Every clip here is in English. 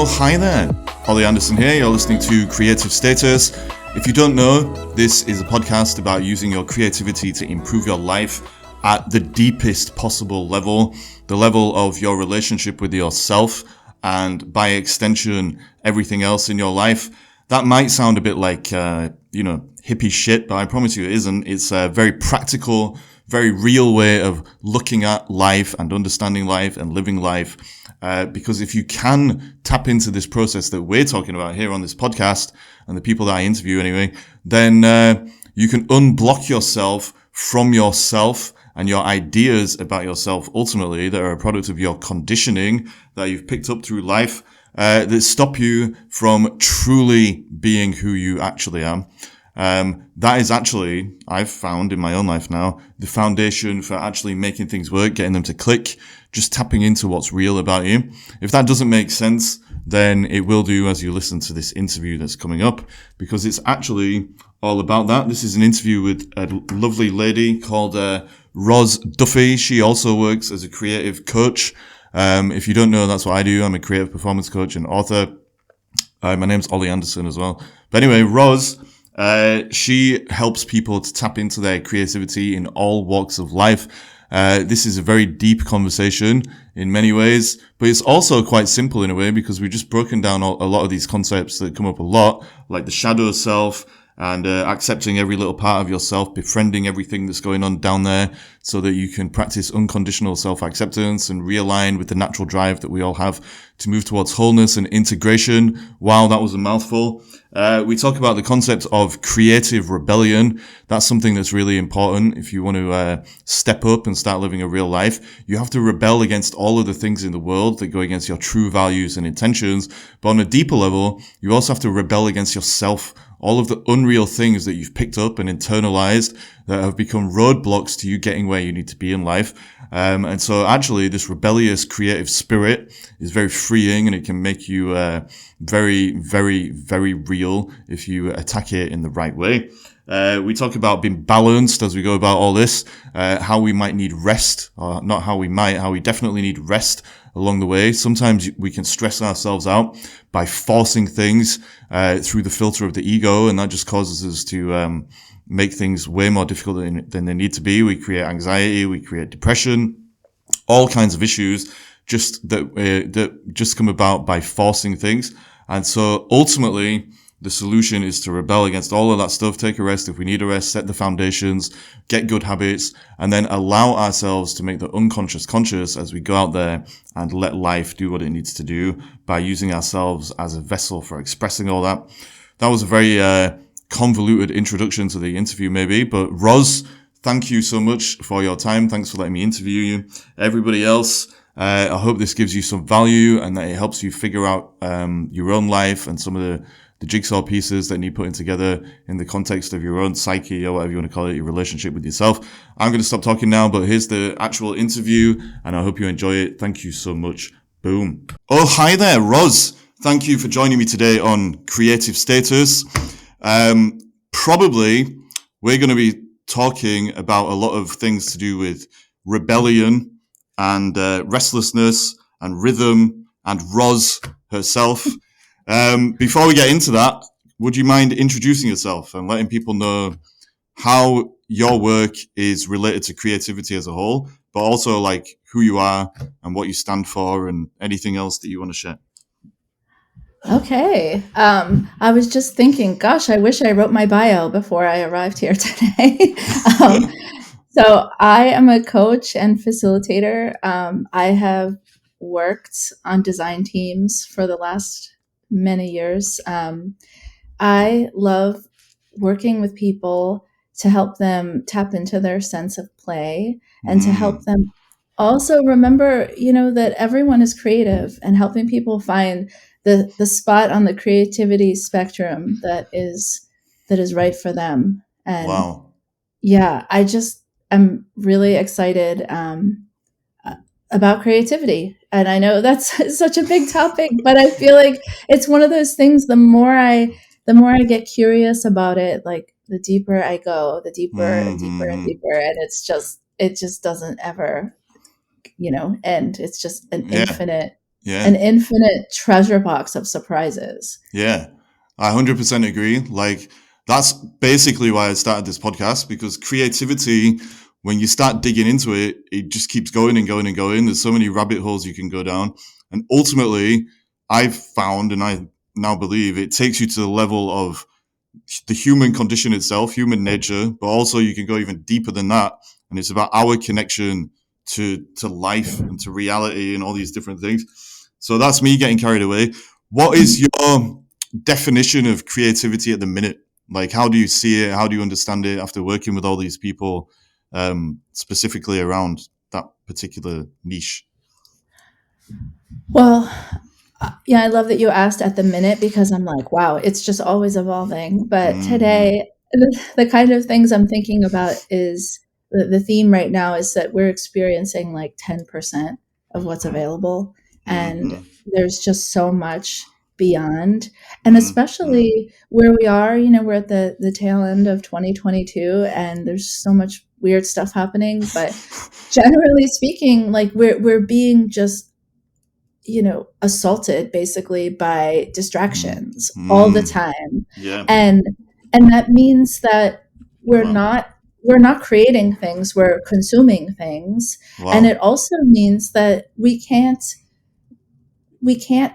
Oh, hi there. Ollie Anderson here. You're listening to Creative Status. If you don't know, this is a podcast about using your creativity to improve your life at the deepest possible level, the level of your relationship with yourself, and by extension, everything else in your life. That might sound a bit like, hippie shit, but I promise you it isn't. It's a very practical, very real way of looking at life and understanding life and living life. Because if you can tap into this process that we're talking about here on this podcast and the people that I interview anyway, then you can unblock yourself from yourself and your ideas about yourself ultimately that are a product of your conditioning that you've picked up through life that stop you from truly being who you actually are. That is actually, I've found in my own life now, the foundation for actually making things work, getting them to click, just tapping into what's real about you. If that doesn't make sense, then it will do as you listen to this interview that's coming up, because it's actually all about that. This is an interview with a lovely lady called Roz Duffy. She also works as a creative coach. If you don't know, that's what I do. I'm a creative performance coach and author. My name's Ollie Anderson as well. But anyway, Roz, she helps people to tap into their creativity in all walks of life. This is a very deep conversation in many ways, but it's also quite simple in a way because we've just broken down a lot of these concepts that come up a lot, like the shadow self and accepting every little part of yourself, befriending everything that's going on down there so that you can practice unconditional self-acceptance and realign with the natural drive that we all have to move towards wholeness and integration. Wow, that was a mouthful. We talk about the concept of creative rebellion. That's something that's really important. If you want to step up and start living a real life, you have to rebel against all of the things in the world that go against your true values and intentions. But on a deeper level, you also have to rebel against yourself. All of the unreal things that you've picked up and internalized that have become roadblocks to you getting where you need to be in life. And so actually this rebellious creative spirit is very freeing, and it can make you very, very, very real if you attack it in the right way. We talk about being balanced as we go about all this, how we might need rest, or not how we definitely need rest along the way. Sometimes we can stress ourselves out by forcing things through the filter of the ego, and that just causes us to make things way more difficult than they need to be. We create anxiety, we create depression, all kinds of issues that just come about by forcing things. And so ultimately, the solution is to rebel against all of that stuff, take a rest if we need a rest, set the foundations, get good habits, and then allow ourselves to make the unconscious conscious as we go out there and let life do what it needs to do by using ourselves as a vessel for expressing all that. That was a very convoluted introduction to the interview maybe, but Roz, thank you so much for your time. Thanks for letting me interview you. Everybody else, I hope this gives you some value and that it helps you figure out your own life and some of the jigsaw pieces that need putting together in the context of your own psyche or whatever you want to call it, your relationship with yourself. I'm going to stop talking now, but here's the actual interview and I hope you enjoy it. Thank you so much. Boom. Oh, hi there, Roz. Thank you for joining me today on Creative Status. Probably we're going to be talking about a lot of things to do with rebellion and restlessness and rhythm and Roz herself. Before we get into that, would you mind introducing yourself and letting people know how your work is related to creativity as a whole, but also like who you are and what you stand for and anything else that you want to share? Okay. I was just thinking, gosh, I wish I wrote my bio before I arrived here today. So I am a coach and facilitator. I have worked on design teams for the last many years. I love working with people to help them tap into their sense of play and to help them also remember, that everyone is creative, and helping people find the spot on the creativity spectrum that is right for them. And Wow. yeah, I'm really excited about creativity. And I know that's such a big topic, but I feel like it's one of those things, the more I get curious about it, like the deeper I go, the deeper and deeper and deeper. And it just doesn't ever, end. It's just an infinite Yeah. an infinite treasure box of surprises. Yeah. I 100% agree. Like, that's basically why I started this podcast, because creativity, when you start digging into it, it just keeps going and going and going. There's so many rabbit holes you can go down. And ultimately, I've found, and I now believe, it takes you to the level of the human condition itself, human nature, but also you can go even deeper than that. And it's about our connection to life and to reality and all these different things. So that's me getting carried away. What is your definition of creativity at the minute? Like, how do you see it? How do you understand it after working with all these people, specifically around that particular niche? Well, yeah, I love that you asked at the minute, because I'm like, wow, it's just always evolving. But Mm-hmm. today, the kind of things I'm thinking about is the theme right now is that we're experiencing like 10% of what's available. And Mm-hmm. there's just so much beyond. And Mm-hmm. especially where we are, we're at the tail end of 2022, and there's so much weird stuff happening. But generally speaking, like we're being just assaulted basically by distractions all the Mm-hmm. time. Yeah. And that means that we're Wow. not we're not creating things, we're consuming things. And Wow. it also means that we can't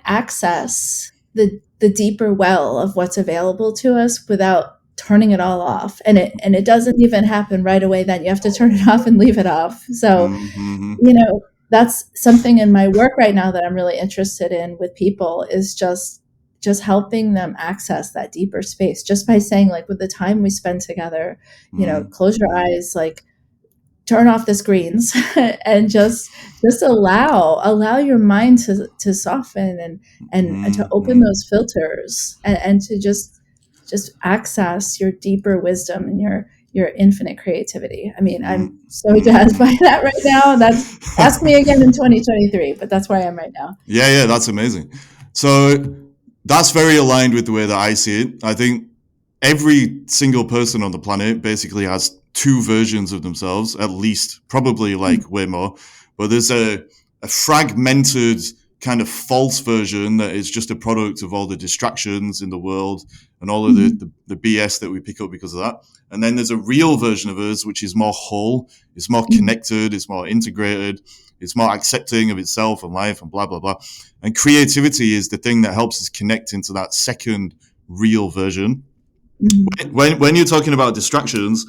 access the deeper well of what's available to us without turning it all off. And it doesn't even happen right away. Then you have to turn it off and leave it off. So Mm-hmm. that's something in my work right now that I'm really interested in with people, is just helping them access that deeper space, just by saying, like, with the time we spend together, close your Mm-hmm. eyes, like, turn off the screens and just allow your mind to soften, and to open Mm-hmm. those filters, and to just access your deeper wisdom and your infinite creativity. I mean, I'm so jazzed by Mm-hmm. that right now. That's Ask me again in 2023, but that's where I am right now. Yeah, yeah, that's amazing. So that's very aligned with the way that I see it. I think every single person on the planet basically has two versions of themselves, at least, probably like way more. But there's a fragmented kind of false version that is just a product of all the distractions in the world and all of Mhm. the BS that we pick up because of that. And then there's a real version of us, which is more whole, it's more Mhm. connected, it's more integrated, it's more accepting of itself and life and blah, blah, blah. And creativity is the thing that helps us connect into that second real version. Mhm. When you're talking about distractions,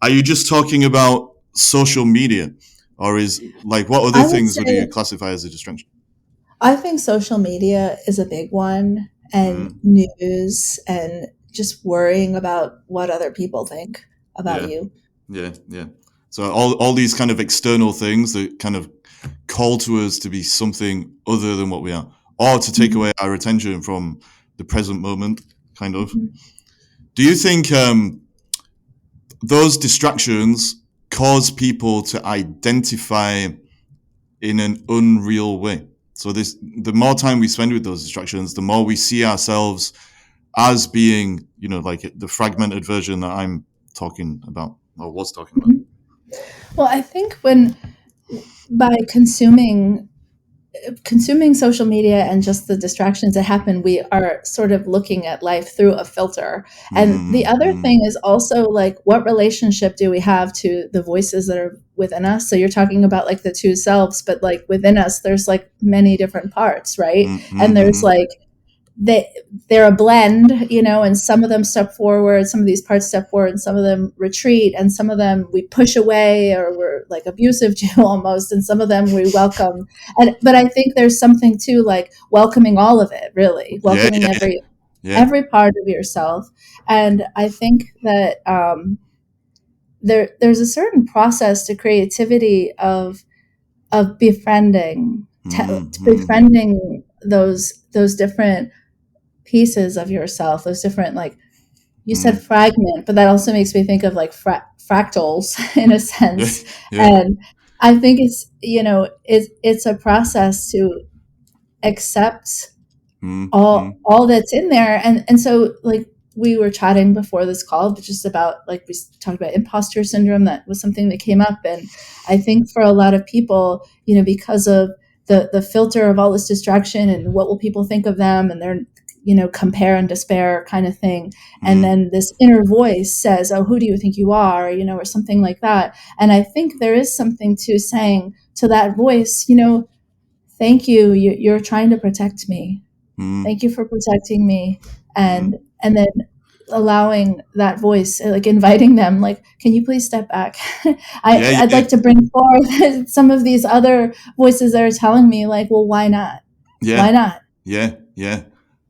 are you just talking about social media, or is like what other I would things would you say classify as a distraction? I think social media is a big one, and Mm, news, and just worrying about what other people think about yeah, you. yeah, yeah. So all these kind of external things that kind of call to us to be something other than what we are, or to take Mhm. away our attention from the present moment, kind of. Mhm. Do you think those distractions cause people to identify in an unreal way? So the more time we spend with those distractions, the more we see ourselves as being, like the fragmented version that I'm talking about or was talking about. Mhm. Well, I think when by consuming social media and just the distractions that happen, we are sort of looking at life through a filter. And the other Mm-hmm. thing is also, like, what relationship do we have to the voices that are within us? So you're talking about like the two selves, but like within us, there's like many different parts, right? And there's Mm-hmm. like they they're a blend, and some of them step forward, some of these parts step forward, and some of them retreat, and some of them we push away or we're like abusive to almost, and some of them we welcome. But I think there's something to like welcoming all of it, really Yeah, welcoming yeah, yeah. every part of yourself. And I think that there's a certain process to creativity of Mm-hmm. befriending those different pieces of yourself, those different, like you said, Mm-hmm. fragment, but that also makes me think of like fractals in a Yeah, sense. yeah. And I think it's a process to accept Mm-hmm. all that's in there. And so, like, we were chatting before this call, but just about, like, we talked about imposter syndrome. That was something that came up. And I think for a lot of people, because of the filter of all this distraction and what will people think of them, and they're, compare and despair kind of thing. And then this inner voice says, oh, who do you think you are, or something like that. And I think there is something to saying to that voice, thank you, you're trying to protect me. Thank you for protecting me. And then allowing that voice, like inviting them, like, can you please step back? I'd like to bring forth some of these other voices that are telling me, like, well, why not? Why not? Yeah.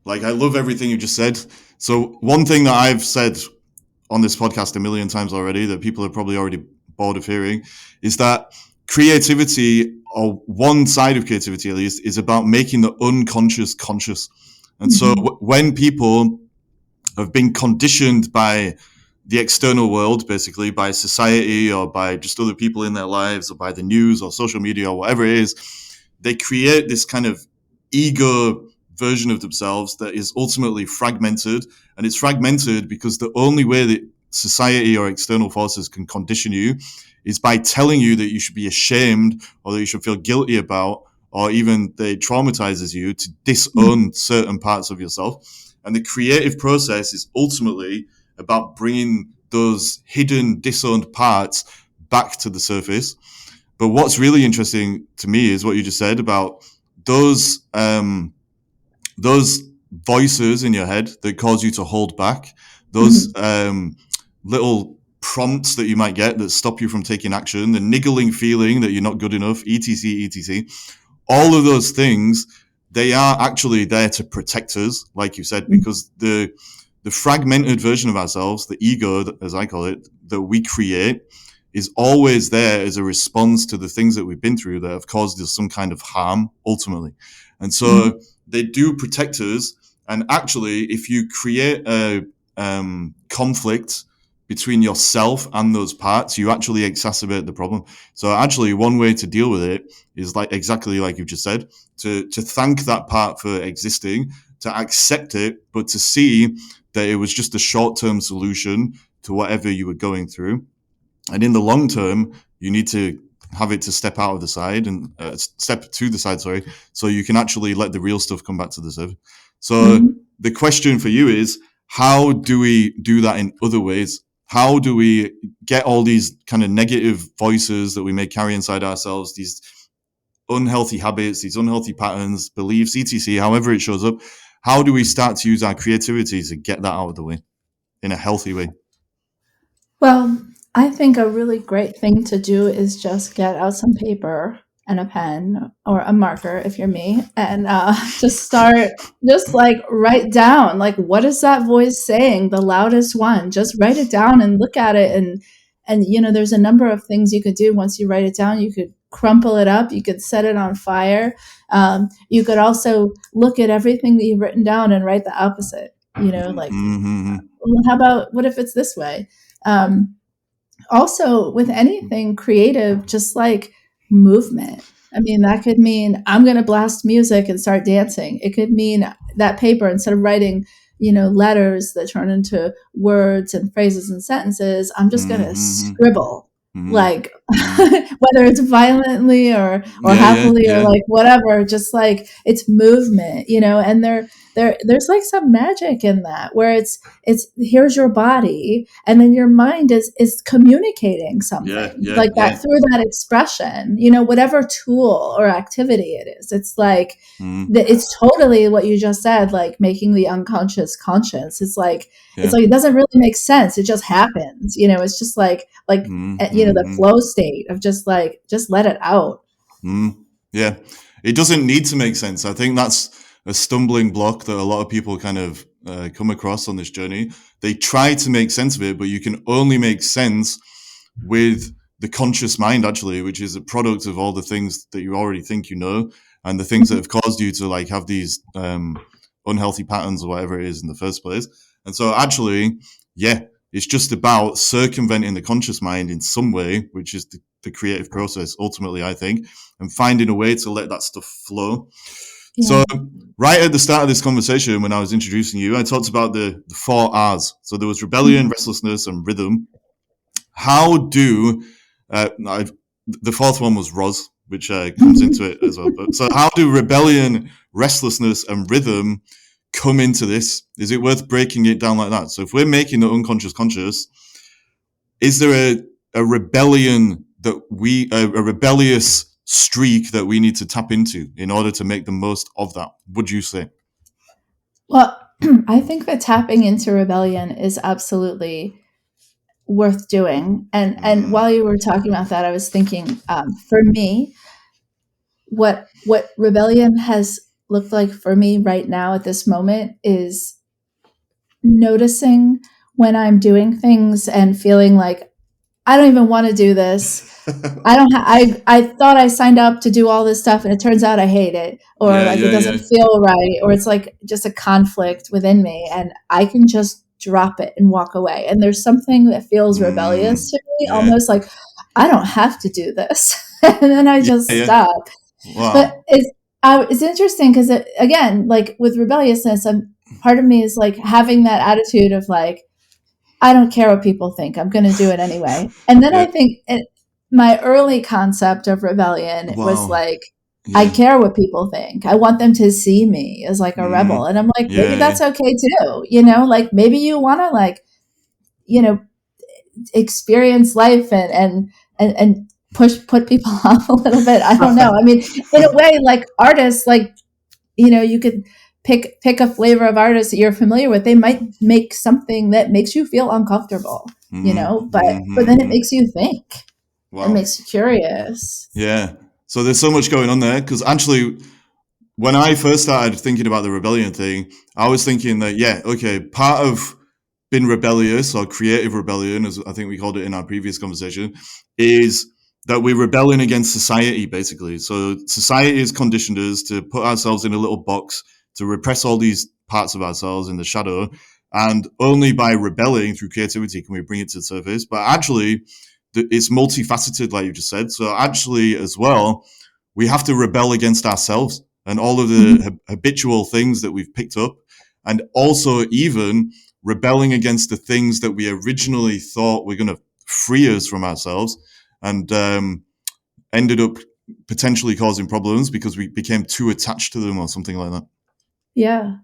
Like, I love everything you just said. So one thing that I've said on this podcast a million times already, that people are probably already bored of hearing, is that creativity, or one side of creativity at least, is about making the unconscious conscious. And so when people have been conditioned by the external world, basically by society or by just other people in their lives or by the news or social media or whatever it is, they create this kind of ego version of themselves that is ultimately fragmented. And it's fragmented because the only way that society or external forces can condition you is by telling you that you should be ashamed or that you should feel guilty about, or even that it traumatizes you to disown certain parts of yourself. And the creative process is ultimately about bringing those hidden, disowned parts back to the surface. But what's really interesting to me is what you just said about those voices in your head that cause you to hold back, those little prompts that you might get that stop you from taking action, the niggling feeling that you're not good enough, etc. All of those things, they are actually there to protect us, like you said, because the fragmented version of ourselves, the ego, as I call it, that we create, is always there as a response to the things that we've been through that have caused us some kind of harm, ultimately. And so they do protect us. And actually, if you create a conflict between yourself and those parts, you actually exacerbate the problem. So actually, one way to deal with it is like exactly like you just said, to thank that part for existing, to accept it, but to see that it was just a short-term solution to whatever you were going through. And in the long term, you need to have it to step out of the side and step to the side, so you can actually let the real stuff come back to the surface. So the question for you is, how do we do that in other ways? How do we get all these kind of negative voices that we may carry inside ourselves, these unhealthy habits, these unhealthy patterns, beliefs, etc., however it shows up, how do we start to use our creativity to get that out of the way in a healthy way? Well, I think a really great thing to do is just get out some paper and a pen or a marker if you're me, and just start, just like write down, like, what is that voice saying, the loudest one? Just write it down and look at it. And there's a number of things you could do once you write it down. You could crumple it up, you could set it on fire. You could also look at everything that you've written down and write the opposite, like, well, how about, what if it's this way? Also, with anything creative, just like movement. I mean, that could mean I'm going to blast music and start dancing. It could mean that paper, instead of writing, letters that turn into words and phrases and sentences, I'm just going to scribble, like, whether it's violently or happily or like whatever, just like it's movement, and there's like some magic in that, where it's here's your body, and then your mind is communicating something that through that expression, whatever tool or activity it is. It's like it's totally what you just said, like making the unconscious conscious. It's like it doesn't really make sense. It just happens, it's just like the flow state of just let it out. Yeah, it doesn't need to make sense. I think that's a stumbling block that a lot of people kind of come across on this journey. They try to make sense of it, but you can only make sense with the conscious mind, actually, which is a product of all the things that you already think you know, and the things that have caused you to like have these unhealthy patterns or whatever it is in the first place. And so actually, it's just about circumventing the conscious mind in some way, which is the creative process, ultimately, I think, and finding a way to let that stuff flow. So right at the start of this conversation, when I was introducing you, I talked about the 4 R's. So there was rebellion, restlessness, and rhythm. How do the 4th one was Roz, which comes into it as well. But so how do rebellion, restlessness, and rhythm come into this? Is it worth breaking it down like that? So if we're making the unconscious conscious, is there a rebellion that a rebellious streak that we need to tap into in order to make the most of that, would you say? Well, I think that tapping into rebellion is absolutely worth doing. And while you were talking about that, I was thinking, for me, what rebellion has looked like for me right now at this moment is noticing when I'm doing things and feeling like I don't even want to do this. I thought I signed up to do all this stuff and it turns out I hate it, or it doesn't feel right, or it's like just a conflict within me, and I can just drop it and walk away. And there's something that feels rebellious to me, almost like I don't have to do this. And then I just stop. Wow. But it's interesting because again, like with rebelliousness, part of me is like having that attitude of like, I don't care what people think. I'm going to do it anyway. And then I think my early concept of rebellion was like, I care what people think. I want them to see me as like a rebel. And I'm like, maybe that's okay too. You know, like maybe you want to like, you know, experience life and put people off a little bit. I don't know. I mean, in a way, like artists, like, you know, you could pick a flavor of artists that you're familiar with. They might make something that makes you feel uncomfortable, you know, but then it makes you think. Wow. It makes you curious. Yeah. So there's so much going on there, because actually when I first started thinking about the rebellion thing, I was thinking that, part of being rebellious, or creative rebellion, as I think we called it in our previous conversation, is that we're rebelling against society, basically. So society has conditioned us to put ourselves in a little box, to repress all these parts of ourselves in the shadow. And only by rebelling through creativity can we bring it to the surface. But actually, it's multifaceted, like you just said. So actually, as well, we have to rebel against ourselves and all of the habitual things that we've picked up. And also even rebelling against the things that we originally thought were going to free us from ourselves, and ended up potentially causing problems because we became too attached to them or something like that. Yeah.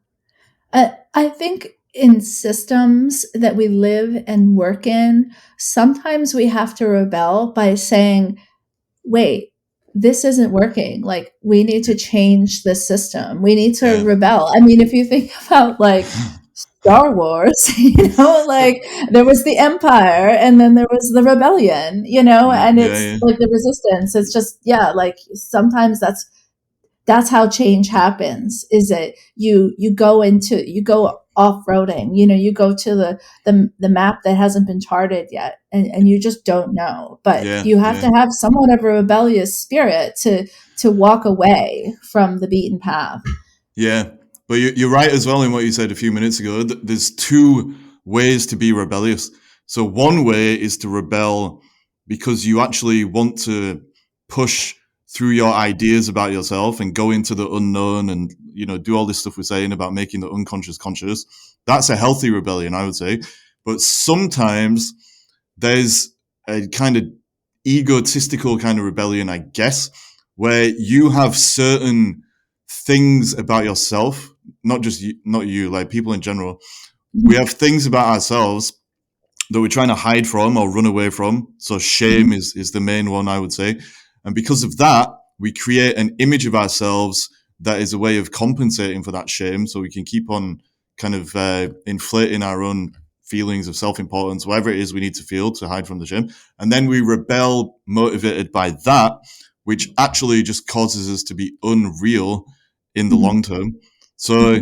I think in systems that we live and work in, sometimes we have to rebel by saying, wait, this isn't working. Like, we need to change the system. We need to rebel. I mean, if you think about like Star Wars, you know, like there was the Empire and then there was the rebellion, you know, and it's like the resistance. It's just, like sometimes that's how change happens, is that you go off-roading, you know, you go to the map that hasn't been charted yet, and you just don't know. But you have to have somewhat of a rebellious spirit to walk away from the beaten path. Yeah, but you're right as well in what you said a few minutes ago. There's two ways to be rebellious. So one way is to rebel because you actually want to push through your ideas about yourself and go into the unknown and, you know, do all this stuff we're saying about making the unconscious conscious. That's a healthy rebellion, I would say. But sometimes there's a kind of egotistical kind of rebellion, I guess, where you have certain things about yourself, not you, like people in general. We have things about ourselves that we're trying to hide from or run away from. So shame is the main one, I would say. And because of that, we create an image of ourselves that is a way of compensating for that shame. So we can keep on kind of inflating our own feelings of self-importance, whatever it is we need to feel to hide from the shame. And then we rebel motivated by that, which actually just causes us to be unreal in the long term. So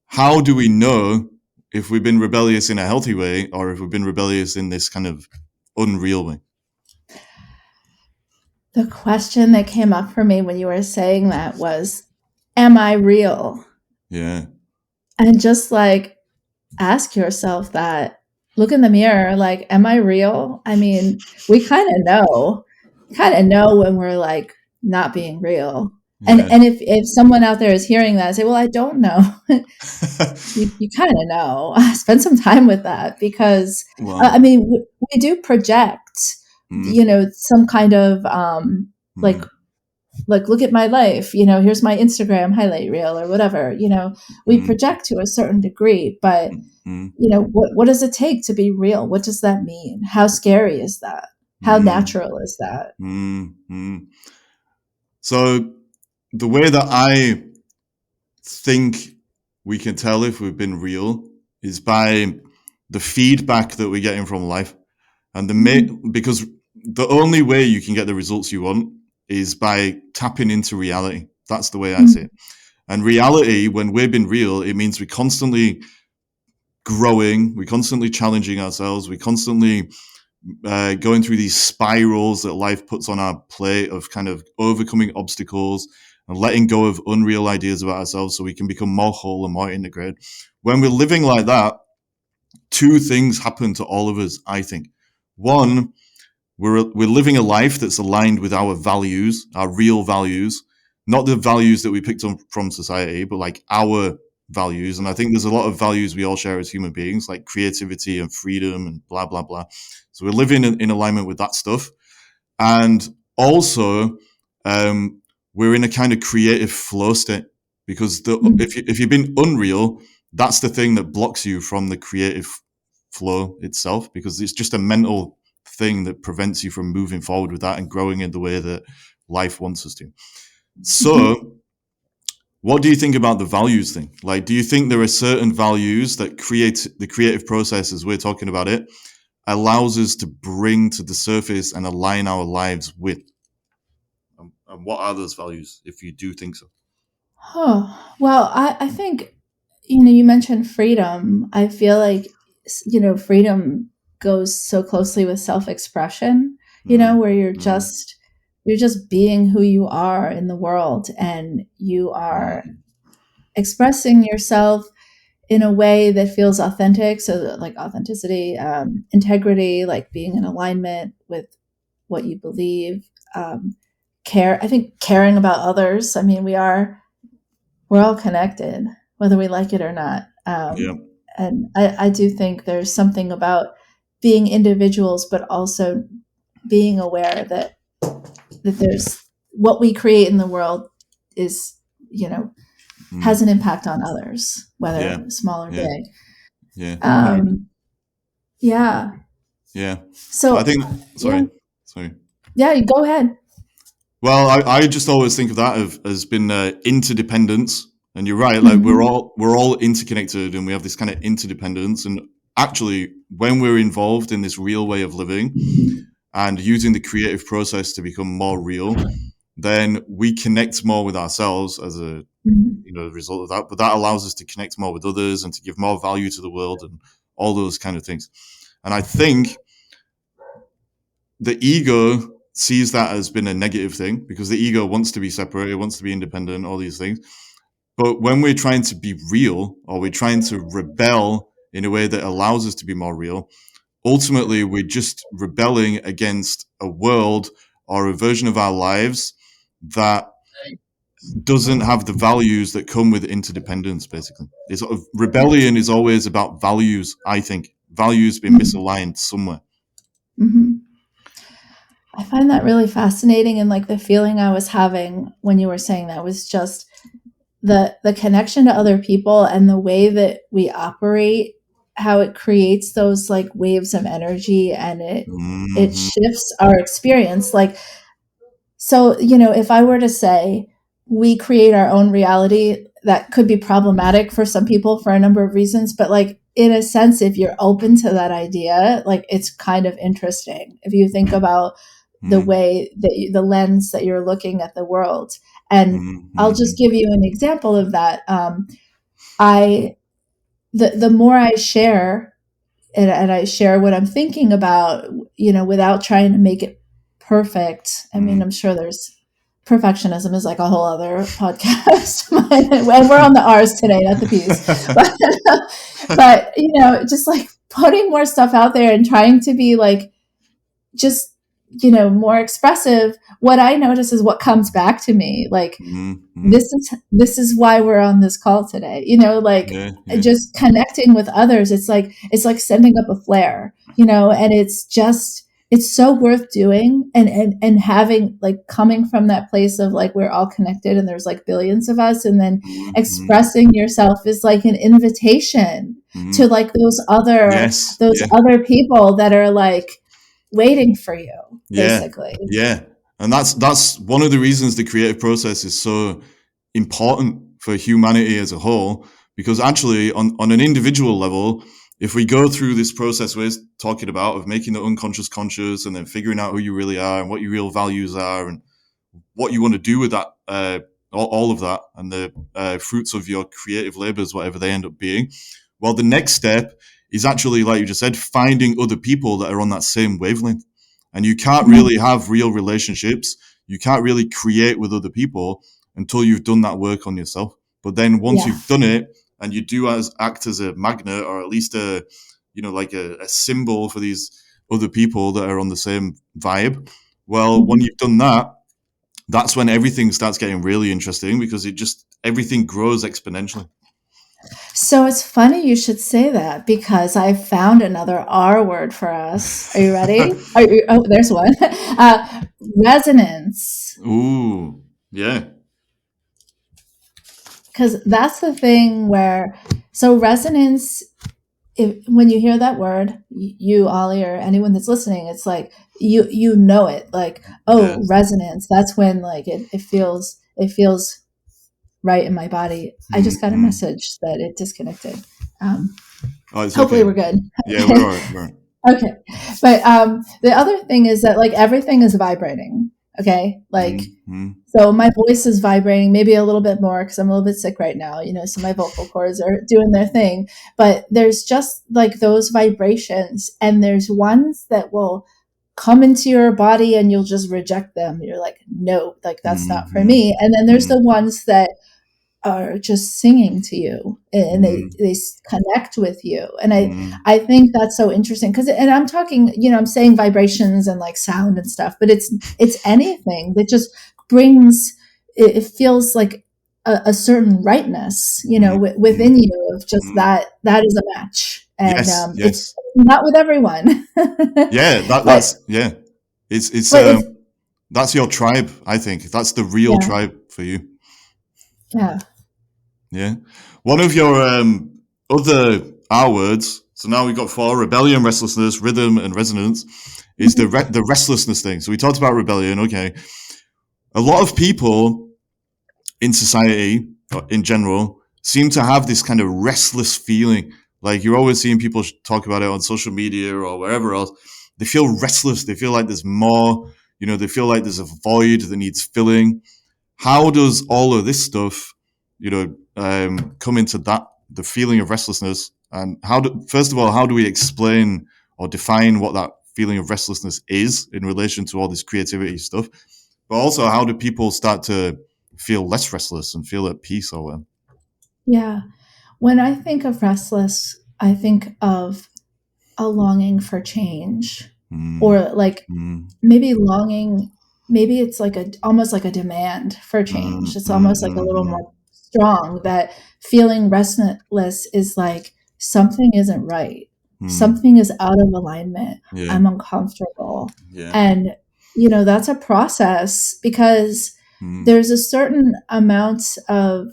how do we know if we've been rebellious in a healthy way or if we've been rebellious in this kind of unreal way? The question that came up for me when you were saying that was, am I real? Yeah. And just like ask yourself that, look in the mirror, like, am I real? I mean, we kind of know when we're like not being real. And if someone out there is hearing that, say, well, I don't know. you kind of know. Spend some time with that, because I mean, we do project, you know, some kind of like like, look at my life, here's my Instagram highlight reel or whatever, we project to a certain degree, but what does it take to be real? What does that mean? How scary is that? How natural is that? So the way that I think we can tell if we've been real is by the feedback that we're getting from life. And because the only way you can get the results you want is by tapping into reality. That's the way I see it. And reality, when we've been real, it means we're constantly growing, we're constantly challenging ourselves, we're constantly going through these spirals that life puts on our plate of kind of overcoming obstacles and letting go of unreal ideas about ourselves so we can become more whole and more integrated. When we're living like that, two things happen to all of us, I think. One, we're living a life that's aligned with our values, our real values, not the values that we picked up from society, but like our values. And I think there's a lot of values we all share as human beings, like creativity and freedom and blah, blah, blah. So we're living in alignment with that stuff. And also, we're in a kind of creative flow state, because if you've been unreal, that's the thing that blocks you from the creative flow itself, because it's just a mental thing that prevents you from moving forward with that and growing in the way that life wants us to. So what do you think about the values thing? Like, do you think there are certain values that create the creative process, as we're talking about it, allows us to bring to the surface and align our lives with? And what are those values, if you do think so? Oh, well, I think, you mentioned freedom. I feel like, freedom goes so closely with self-expression, where you're just being who you are in the world, and you are expressing yourself in a way that feels authentic. So like authenticity, integrity, like being in alignment with what you believe, I think caring about others. I mean, we're all connected, whether we like it or not. And I do think there's something about being individuals, but also being aware that there's what we create in the world is, has an impact on others, whether small or big. So I think, sorry. Yeah, you go ahead. Well, I just always think of that as been interdependence. And you're right, like we're all interconnected, and we have this kind of interdependence. And actually, when we're involved in this real way of living and using the creative process to become more real, then we connect more with ourselves as a result of that. But that allows us to connect more with others and to give more value to the world and all those kind of things. And I think the ego sees that as been a negative thing, because the ego wants to be separate, it wants to be independent, all these things. But when we're trying to be real, or we're trying to rebel in a way that allows us to be more real, ultimately we're just rebelling against a world or a version of our lives that doesn't have the values that come with interdependence, basically. Rebellion is always about values, I think. Values being misaligned somewhere. I find that really fascinating, and like the feeling I was having when you were saying that was just the connection to other people and the way that we operate, how it creates those like waves of energy, and it shifts our experience. Like, so, if I were to say we create our own reality, that could be problematic for some people for a number of reasons. But like, in a sense, if you're open to that idea, like it's kind of interesting if you think about the way that the lens that you're looking at the world. And I'll just give you an example of that. The more I share, and I share what I'm thinking about, without trying to make it perfect. I mean, I'm sure perfectionism is like a whole other podcast. And we're on the R's today, not the P's. But just like putting more stuff out there and trying to be like, just, more expressive. What I notice is what comes back to me. Like, this is why we're on this call today, just connecting with others. It's like sending up a flare, and it's just it's so worth doing, and having, like, coming from that place of like we're all connected and there's like billions of us, and then Mm-hmm. expressing yourself is like an invitation Mm-hmm. to like Yes. those Yeah. other people that are like waiting for you, Yeah. basically. Yeah. And that's one of the reasons the creative process is so important for humanity as a whole, because actually on an individual level, if we go through this process we're talking about of making the unconscious conscious and then figuring out who you really are and what your real values are and what you want to do with that, all of that, and the fruits of your creative labors, whatever they end up being. Well, the next step is actually, like you just said, finding other people that are on that same wavelength. And you can't really have real relationships. You can't really create with other people until you've done that work on yourself. But then once Yeah. you've done it and you do act as a magnet, or at least like a symbol for these other people that are on the same vibe. Well, when you've done that, that's when everything starts getting really interesting, because everything grows exponentially. So it's funny you should say that, because I found another R word for us. Are you ready? Oh, there's one. Resonance. Ooh, yeah. Because that's the thing where, so resonance, when you hear that word, you, Ollie, or anyone that's listening, it's like you know it, like, Yeah. oh, resonance. That's when like it feels right in my body. I just got a message that it disconnected. Um, Oh, it's Hopefully okay. we're good. Yeah, we're all right. We're all right. Okay. But the other thing is that like everything is vibrating. Okay. Like, Mm-hmm. so my voice is vibrating maybe a little bit more because I'm a little bit sick right now, so my vocal cords are doing their thing. But there's just like those vibrations, and there's ones that will come into your body and you'll just reject them. You're like, no, like that's not for Mm-hmm. me. And then there's Mm-hmm. the ones that are just singing to you, and Mm-hmm. they connect with you. And Mm-hmm. I think that's so interesting, because, and I'm talking, I'm saying vibrations and like sound and stuff, but it's anything that just brings, it feels like a certain rightness, Mm-hmm. within you, of just Mm-hmm. that is a match. And Yes, it's yes. not with everyone. Yeah, but that's yeah. It's but it's, that's your tribe, I think. That's the real yeah, tribe for you. yeah. Yeah. One of your other R words, so now we've got four: rebellion, restlessness, rhythm, and resonance, is the restlessness thing. So we talked about rebellion, okay. A lot of people in society, in general, seem to have this kind of restless feeling. Like you're always seeing people talk about it on social media or wherever else. They feel restless. They feel like there's more. They feel like there's a void that needs filling. How does all of this stuff, come into the feeling of restlessness? And first of all, how do we explain or define what that feeling of restlessness is in relation to all this creativity stuff? But also, how do people start to feel less restless and feel at peace or well? Yeah. When I think of restless, I think of a longing for change, Mm, or like mm, maybe longing, maybe it's like almost like a demand for mm, change. It's mm, almost like a little mm, more strong, that feeling restless is like something isn't right. mm. Something is out of alignment. Yeah, I'm uncomfortable. yeah. And that's a process, because Mm, there's a certain amount of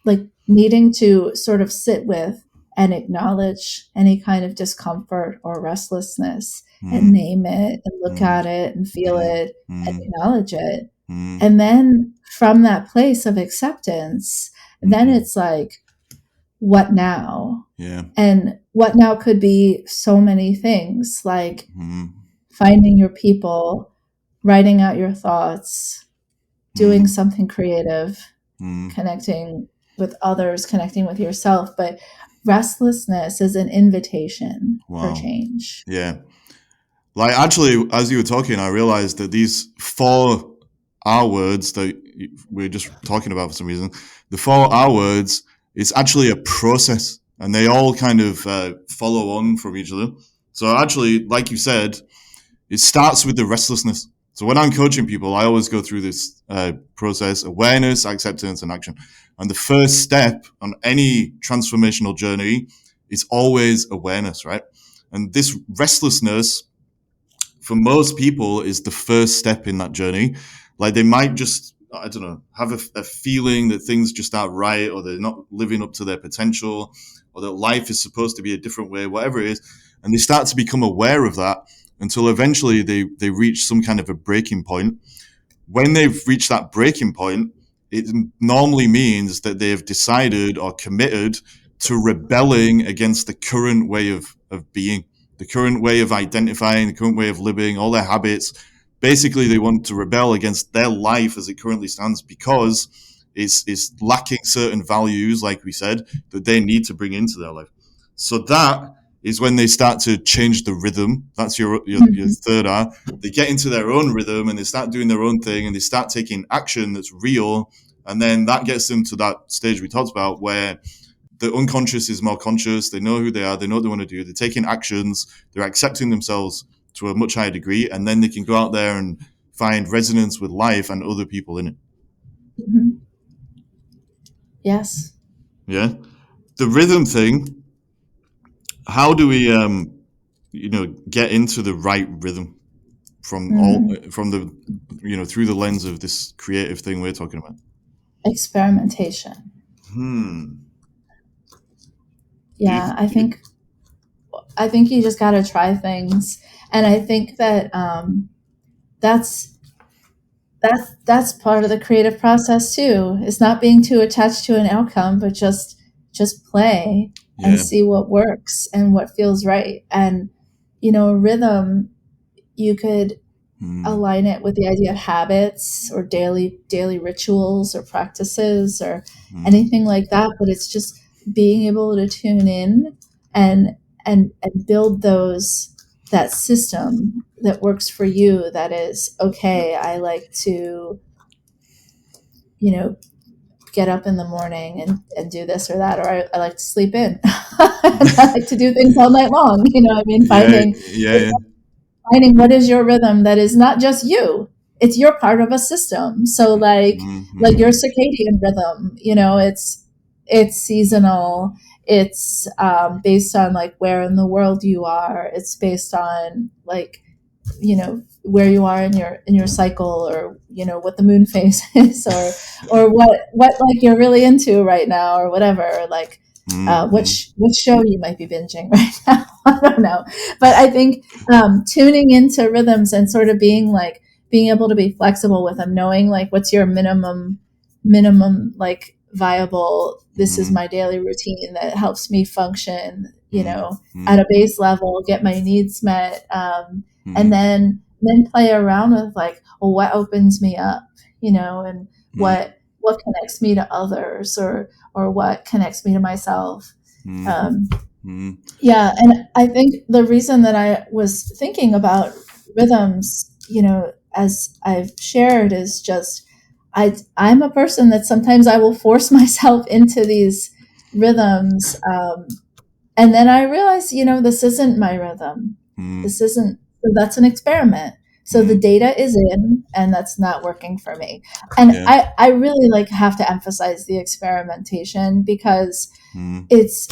like needing to sort of sit with and acknowledge any kind of discomfort or restlessness, and mm, name it and look mm, at it and feel mm, it and mm, acknowledge it. mm, And then from that place of acceptance, then mm. it's like, what now? Yeah. And what now could be so many things, like Mm, finding your people, writing out your thoughts, doing mm, something creative, mm. connecting with others, connecting with yourself. But restlessness is an invitation for Wow. change. Yeah. Like actually, as you were talking, I realized that these four R words that we're just talking about for some reason, the four R words, it's actually a process, and they all kind of follow on from each other. So actually, like you said, it starts with the restlessness. So when I'm coaching people, I always go through this process: awareness, acceptance, and action. And the first step on any transformational journey is always awareness, right? And this restlessness for most people is the first step in that journey. Like they might just, I don't know, have a feeling that things just aren't right, or they're not living up to their potential, or that life is supposed to be a different way, whatever it is. And they start to become aware of that until eventually they reach some kind of a breaking point. When they've reached that breaking point, it normally means that they have decided or committed to rebelling against the current way of being, the current way of identifying, the current way of living, all their habits. Basically, they want to rebel against their life as it currently stands because it's lacking certain values, like we said, that they need to bring into their life. So that is when they start to change the rhythm. That's your third R. They get into their own rhythm and they start doing their own thing and they start taking action that's real. And then that gets them to that stage we talked about where the unconscious is more conscious. They know who they are. They know what they want to do. They're taking actions. They're accepting themselves to a much higher degree. And then they can go out there and find resonance with life and other people in it. Mm-hmm. Yes. Yeah. The rhythm thing, how do we, get into the right rhythm from the, through the lens of this creative thing we're talking about? Experimentation. Yeah, I think you just got to try things, and I think that that's part of the creative process too. It's not being too attached to an outcome, but just play and see what works and what feels right. And rhythm, you could align it with the idea of habits or daily rituals or practices or anything like that. But it's just being able to tune in and build that system that works for you. That is, okay, I like to, get up in the morning and do this or that, or I like to sleep in. I like to do things all night long. Finding what is your rhythm that is not just you. It's you're part of a system. So like your circadian rhythm, it's seasonal. It's based on like where in the world you are. It's based on like, where you are in your cycle, or what the moon phase is, or what like you're really into right now, or whatever, like which show you might be binging right now. I don't know, but I think tuning into rhythms and sort of being able to be flexible with them, knowing like what's your minimum like viable, this is my daily routine that helps me function at a base level, get my needs met, and then play around with like, well, what opens me up, and what connects me to others, or what connects me to myself. Yeah, and I think the reason that I was thinking about rhythms, as I've shared, is just I'm a person that sometimes I will force myself into these rhythms, and then I realize, this isn't my rhythm. This isn't. So that's an experiment. So the data is in, and that's not working for me. And I really have to emphasize the experimentation, because it's,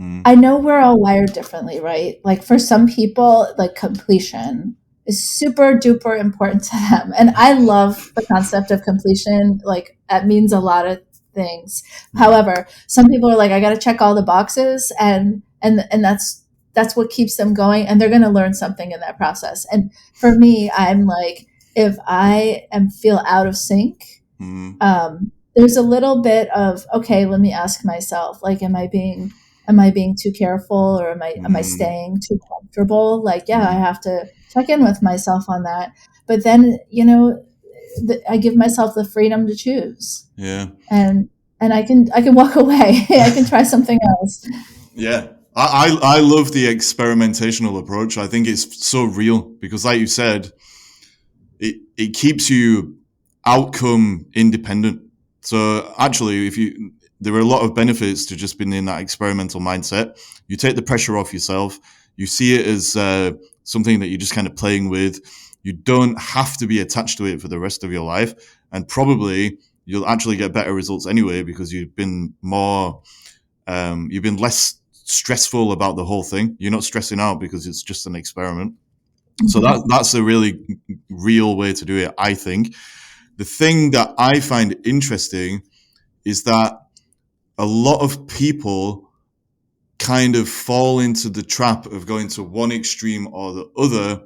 I know we're all wired differently, right? Like for some people, like completion is super duper important to them. And I love the concept of completion. Like that means a lot of things. However, some people are like, I got to check all the boxes, and that's what keeps them going, and they're going to learn something in that process. And for me, I'm like, if I feel out of sync, there's a little bit of, okay, let me ask myself, like, am I being too careful, or am I staying too comfortable? Like, yeah, I have to check in with myself on that. But then, I give myself the freedom to choose. Yeah. And I can walk away. I can try something else. Yeah. I love the experimentational approach. I think it's so real because, like you said, it keeps you outcome independent. So actually, there are a lot of benefits to just being in that experimental mindset. You take the pressure off yourself. You see it as something that you're just kind of playing with. You don't have to be attached to it for the rest of your life, and probably you'll actually get better results anyway because you've been less stressful about the whole thing. You're not stressing out because it's just an experiment. So Mhm. that's a really real way to do it, I think. The thing that I find interesting is that a lot of people kind of fall into the trap of going to one extreme or the other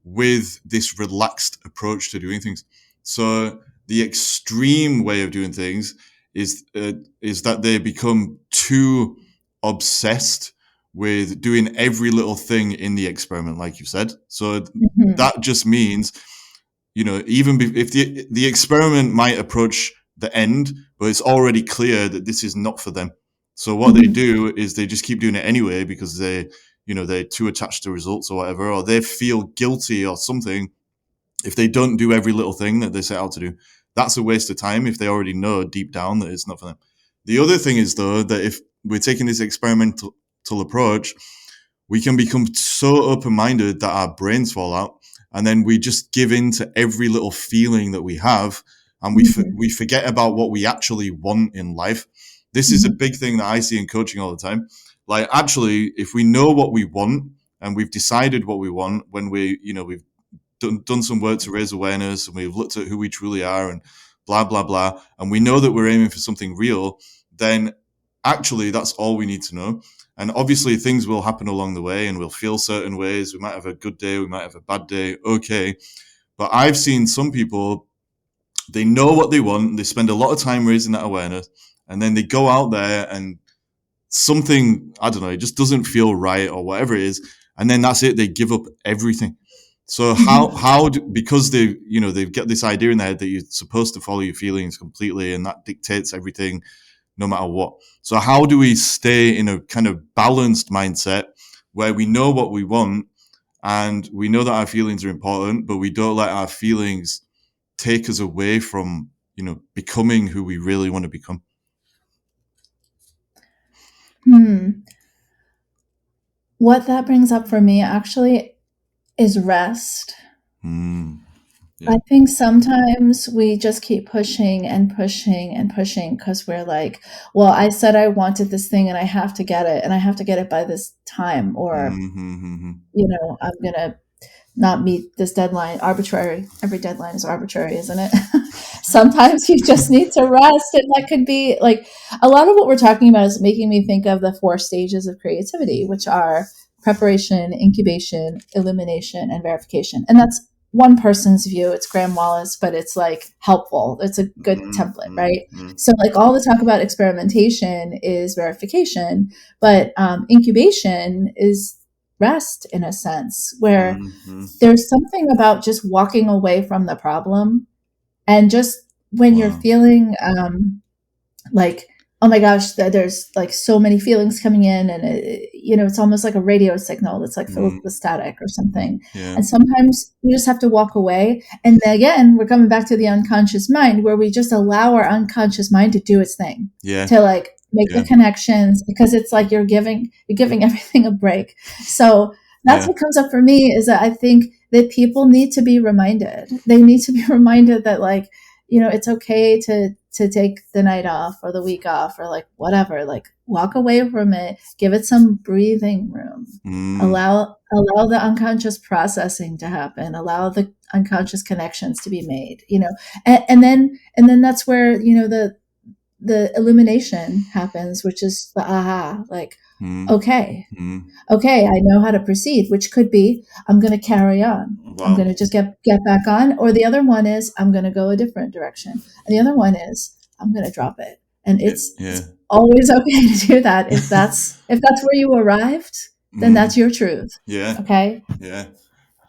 with this relaxed approach to doing things. So the extreme way of doing things is that they become too obsessed with doing every little thing in the experiment, like you said. So Mhm. that just means, even if the experiment might approach the end, but it's already clear that this is not for them. So what they Mhm. do is they just keep doing it anyway because they're too attached to results or whatever, or they feel guilty or something if they don't do every little thing that they set out to do. That's a waste of time if they already know deep down that it's not for them. The other thing is, though, that if we're taking this experimental approach, we can become so open-minded that our brains fall out, and then we just give in to every little feeling that we have, and Mhm. we forget about what we actually want in life. This is a Mhm. big thing that I see in coaching all the time. Like, actually, if we know what we want and we've decided what we want, when we've done some work to raise awareness and we've looked at who we truly are and blah blah blah, and we know that we're aiming for something real, then actually that's all we need to know. And obviously things will happen along the way and we'll feel certain ways. We might have a good day, we might have a bad day, okay. But I've seen some people, they know what they want, they spend a lot of time raising that awareness, and then they go out there and something, I don't know, it just doesn't feel right or whatever it is, and then that's it, they give up everything. So Mhm. because they've got this idea in their head that you're supposed to follow your feelings completely and that dictates everything no matter what. So how do we stay in a kind of balanced mindset where we know what we want and we know that our feelings are important, but we don't let our feelings take us away from, becoming who we really want to become? Hmm. What that brings up for me actually is rest. Mm, I yeah. think sometimes we just keep pushing and pushing and pushing because we're like, well, I said I wanted this thing and I have to get it and I have to get it by this time, or, Mm-hmm. I'm going to not meet this deadline. Arbitrary. Every deadline is arbitrary, isn't it? Sometimes you just need to rest. And that could be like a lot of what we're talking about is making me think of the 4 stages of creativity, which are preparation, incubation, illumination, and verification. And that's one person's view. It's Graham Wallace, but it's like helpful. It's a good template, right? Mm-hmm. So, like, all the talk about experimentation is verification, but incubation is rest in a sense, where Mm-hmm. there's something about just walking away from the problem and just when you're Wow. feeling like, oh my gosh, there's like so many feelings coming in, and it's almost like a radio signal that's like filled with Mm, static or something. yeah. And sometimes you just have to walk away. And then again, we're coming back to the unconscious mind, where we just allow our unconscious mind to do its thing, Yeah. to like make the Yeah. connections, because it's like you're giving everything a break. So that's Yeah. what comes up for me, is that I think that people need to be reminded. They need to be reminded that, like, it's okay to take the night off or the week off or like whatever. Like, walk away from it, give it some breathing room, Mm, allow the unconscious processing to happen, allow the unconscious connections to be made. And then that's where the illumination happens, which is the aha, like, mm, okay, mm. okay, I know how to proceed, which could be I'm going to carry on. I'm Wow. going to just get back on. Or the other one is I'm going to go a different direction. And the other one is I'm going to drop it. And Yeah. it's Yeah. always okay to do that. If that's where you arrived, then Mm, that's your truth. yeah. Okay? Yeah.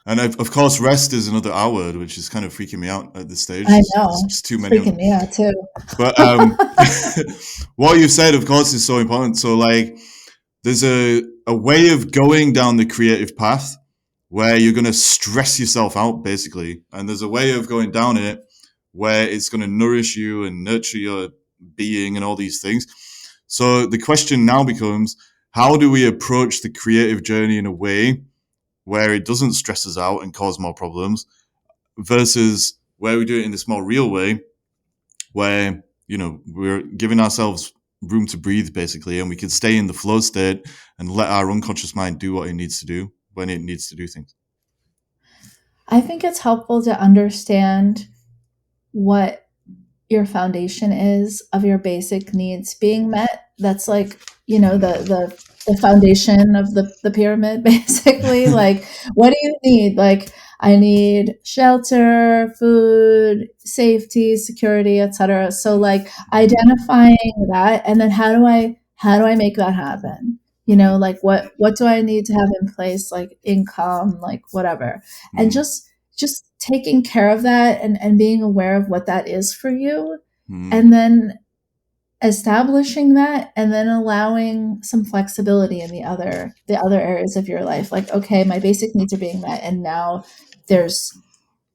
And of course, rest is another R word, which is kind of freaking me out at this stage. I There's know. just too It's many of freaking them. me out too. But what you said, of course, is so important. So, like, there's a way of going down the creative path where you're going to stress yourself out, basically. And there's a way of going down it where it's going to nourish you and nurture your being and all these things. So the question now becomes, how do we approach the creative journey in a way where it doesn't stress us out and cause more problems versus where we do it in this more real way where, we're giving ourselves room to breathe, basically, and we can stay in the flow state and let our unconscious mind do what it needs to do when it needs to do things. I think it's helpful to understand what your foundation is of your basic needs being met. That's like, the foundation of the pyramid, basically. Like, what do you need? Like, I need shelter, food, safety, security, etc. So like identifying that, and then how do I make that happen? Like what do I need to have in place, like income, like whatever. And just taking care of that, and being aware of what that is for you, and then establishing that, and then allowing some flexibility in the other areas of your life. Like, okay, my basic needs are being met, and now there's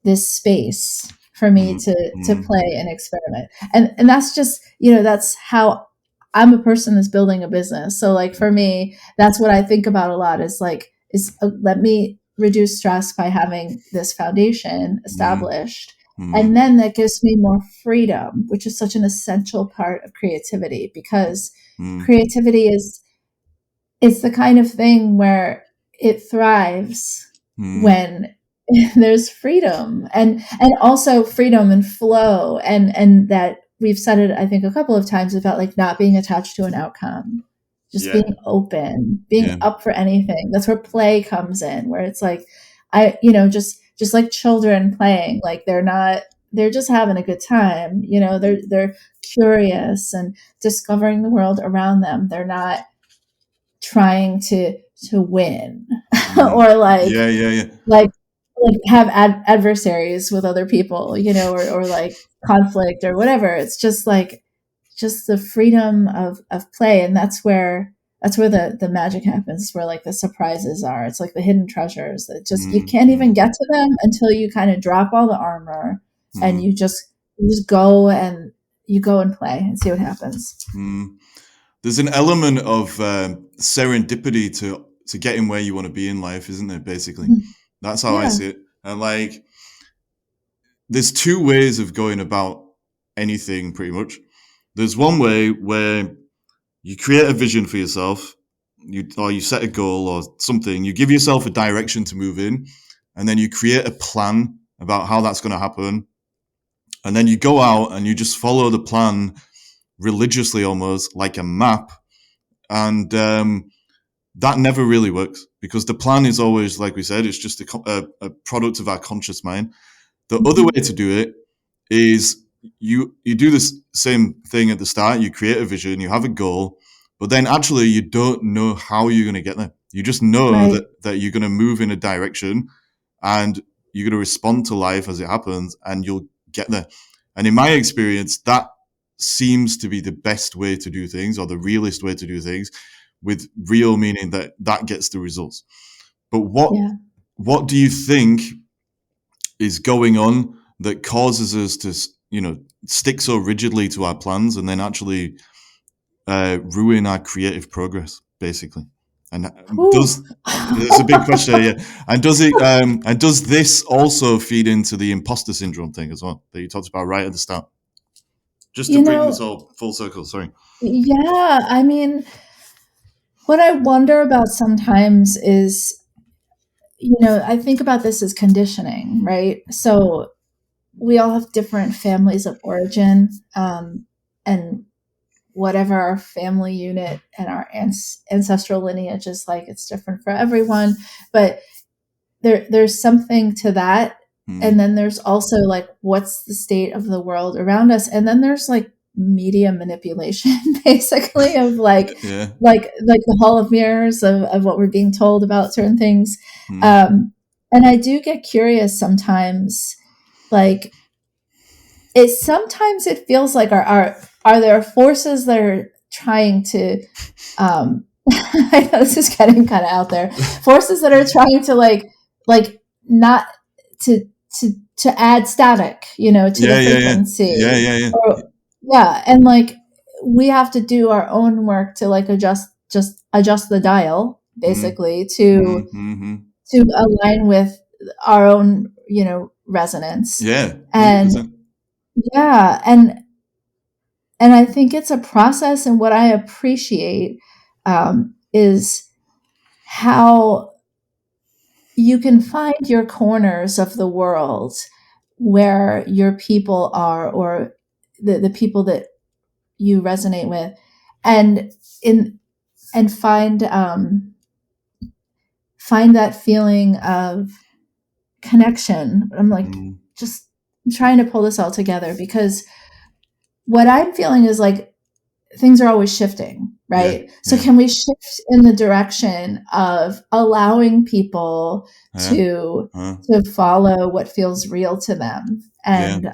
this space for me to play and experiment. And that's just, that's how I'm a person that's building a business. So like for me, that's what I think about a lot, is let me reduce stress by having this foundation established. And then that gives me more freedom, which is such an essential part of creativity, because creativity it's the kind of thing where it thrives when there's freedom, and also freedom and flow, and that we've said it, I think, a couple of times, about like not being attached to an outcome, just Yeah. being open, being Yeah. up for anything. That's where play comes in, where it's like, just like children playing, like they're just having a good time, they're curious and discovering the world around them. They're not trying to win or Yeah. Yeah. Yeah. like have adversaries with other people, or like conflict or whatever. It's just like, just the freedom of play. And that's where the magic happens. It's where like the surprises are. It's like the hidden treasures that just, you can't even get to them until you kind of drop all the armor, and you just go and play and see what happens. There's an element of serendipity to getting where you want to be in life, isn't there? Basically, that's how I Yeah. see it. And like, there's two ways of going about anything, pretty much. There's one way where you create a vision for yourself, or you set a goal or something. You give yourself a direction to move in, and then you create a plan about how that's going to happen. And then you go out and you just follow the plan religiously, almost like a map. And that never really works, because the plan is always, like we said, it's just a product of our conscious mind. The other way to do it is you do this same thing at the start. You create a vision, you have a goal, but then actually you don't know how you're going to get there. You just know Right. that you're going to move in a direction, and you're going to respond to life as it happens, and you'll get there. And in my experience, that seems to be the best way to do things, or the realest way to do things, with real meaning that gets the results. But what do you think is going on that causes us to, stick so rigidly to our plans, and then actually ruin our creative progress, basically? And it's a big question, yeah. And does this also feed into the imposter syndrome thing as well, that you talked about right at the start? Just to bring this all full circle. Sorry. Yeah, I mean, what I wonder about sometimes is, I think about this as conditioning, right? So we all have different families of origin, and whatever our family unit and our ancestral lineage is like, it's different for everyone. But there's something to that. And then there's also like, what's the state of the world around us? And then there's like media manipulation, basically, of like the hall of mirrors of what we're being told about certain things. And I do get curious sometimes, like, sometimes it feels like, are there forces that are trying to, I know this is getting kind of out there, forces that are trying to like not to add static, to the frequency. And like, we have to do our own work to like adjust the dial, basically, to align with our own, resonance. Yeah. 100%. And and I think it's a process. And what I appreciate is how you can find your corners of the world where your people are, or the people that you resonate with, and in and find that feeling of connection. I'm like, just trying to pull this all together, because what I'm feeling is like things are always shifting, right? So can we shift in the direction of allowing people to follow what feels real to them? And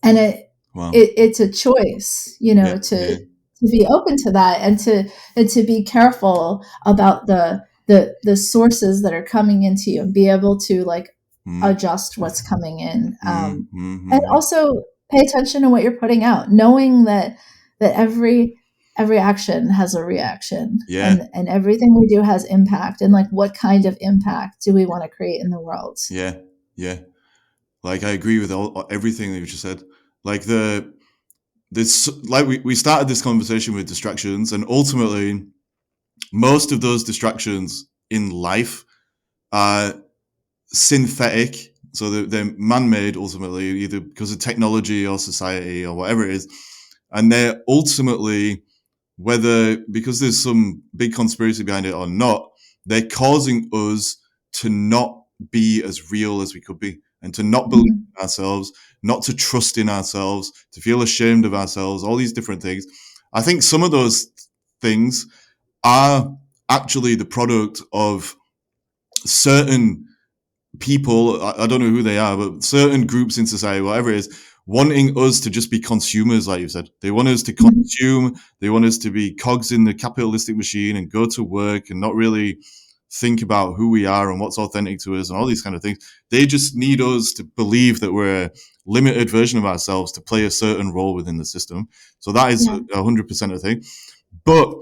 it's a choice, to be open to that, and to be careful about the sources that are coming into you, and be able to like adjust what's coming in, and also pay attention to what you're putting out, knowing that every action has a reaction, and everything we do has impact, and like what kind of impact do we want to create in the world? Like I agree with everything that you just said. Like we started this conversation with distractions, and ultimately most of those distractions in life are synthetic. So they're man-made ultimately, either because of technology or society or whatever it is. And they're ultimately, whether because there's some big conspiracy behind it or not, they're causing us to not be as real as we could be, and to not believe in ourselves, not to trust in ourselves, to feel ashamed of ourselves, all these different things. I think some of those things are actually the product of certain people, I don't know who they are, but certain groups in society, whatever it is, wanting us to just be consumers, like you said. They want us to consume, they want us to be cogs in the capitalistic machine and go to work and not really think about who we are and what's authentic to us and all these kind of things. They just need us to believe that we're a limited version of ourselves to play a certain role within the system. So that is 100% a thing. But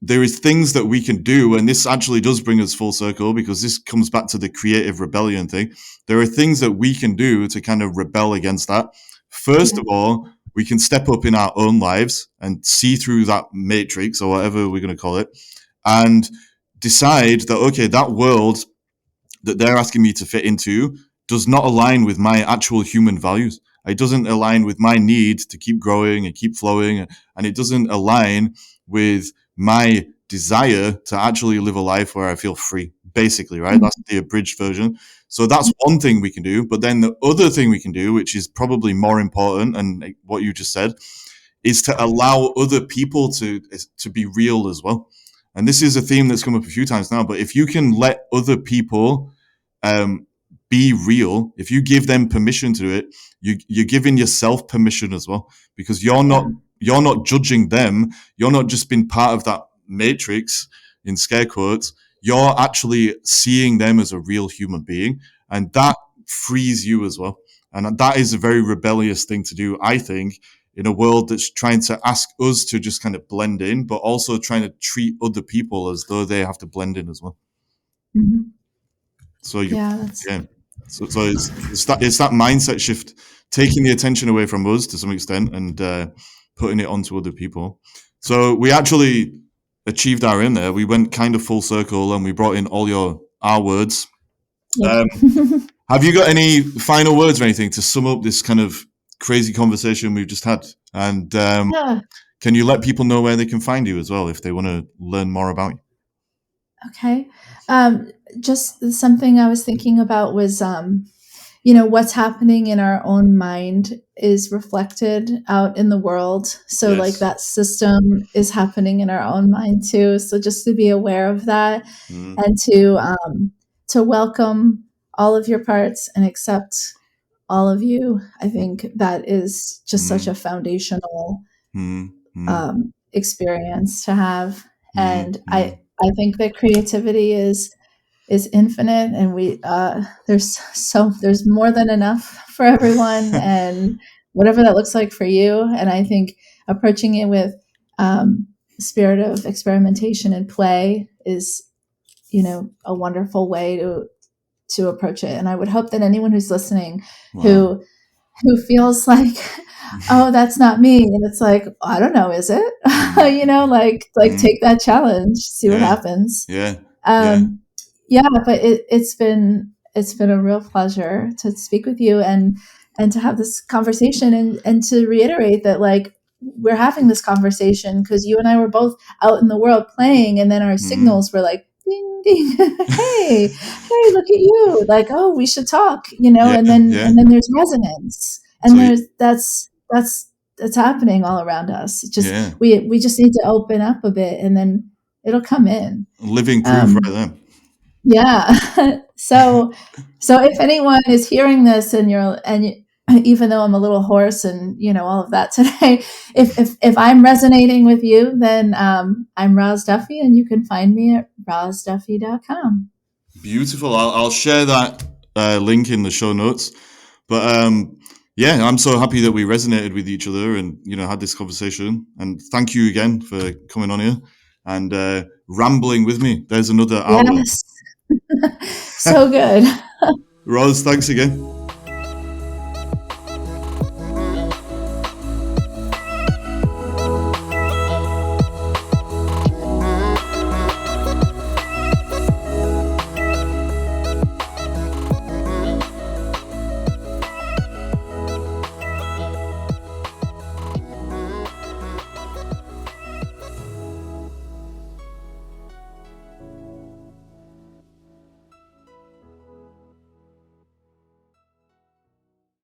there is things that we can do, and this actually does bring us full circle, because this comes back to the creative rebellion thing. There are things that we can do to kind of rebel against that. First of all, we can step up in our own lives and see through that matrix, or whatever we're going to call it, and decide that, okay, that world that they're asking me to fit into does not align with my actual human values. It doesn't align with my need to keep growing and keep flowing, and it doesn't align with my desire to actually live a life where I feel free, basically, right? That's the abridged version. So that's one thing we can do. But then the other thing we can do, which is probably more important, and what you just said, is to allow other people to be real as well. And this is a theme that's come up a few times now, but if you can let other people be real, if you give them permission to do it, you're giving yourself permission as well, because you're not judging them. You're not just being part of that matrix, in scare quotes. You're actually seeing them as a real human being, and that frees you as well. And that is a very rebellious thing to do, I think, in a world that's trying to ask us to just kind of blend in, but also trying to treat other people as though they have to blend in as well. So So it's that mindset shift, taking the attention away from us to some extent and putting it onto other people. So we actually achieved our aim there. We went kind of full circle, and we brought in all our words. Have you got any final words or anything to sum up this kind of crazy conversation we've just had? And can you let people know where they can find you as well if they want to learn more about you? Okay. Just something I was thinking about was, what's happening in our own mind is reflected out in the world. So like that system is happening in our own mind too. So just to be aware of that, and to welcome all of your parts and accept all of you. I think that is just such a foundational experience to have. And I think that creativity is infinite, and there's more than enough for everyone, and whatever that looks like for you. And I think approaching it with spirit of experimentation and play is, a wonderful way to approach it. And I would hope that anyone who's listening who feels like, oh, that's not me, and it's like, I don't know, is it? Like take that challenge, see what happens. Yeah, but it's been a real pleasure to speak with you and to have this conversation and to reiterate that like we're having this conversation because you and I were both out in the world playing and then our Mm. signals were like ding ding hey look at you like oh we should talk Yeah, yeah. and then there's resonance and So there's that's happening all around us. It's just yeah, we just need to open up a bit and then it'll come in. living proof Um, right there. yeah. So if anyone is hearing this and even though I'm a little hoarse and all of that today, if I'm resonating with you, then I'm Roz Duffy and you can find me at rozduffy.com. Beautiful. I'll share that link in the show notes. But yeah, I'm so happy that we resonated with each other and had this conversation. And thank you again for coming on here and rambling with me. There's another hour. Yes. So good. Roz, thanks again.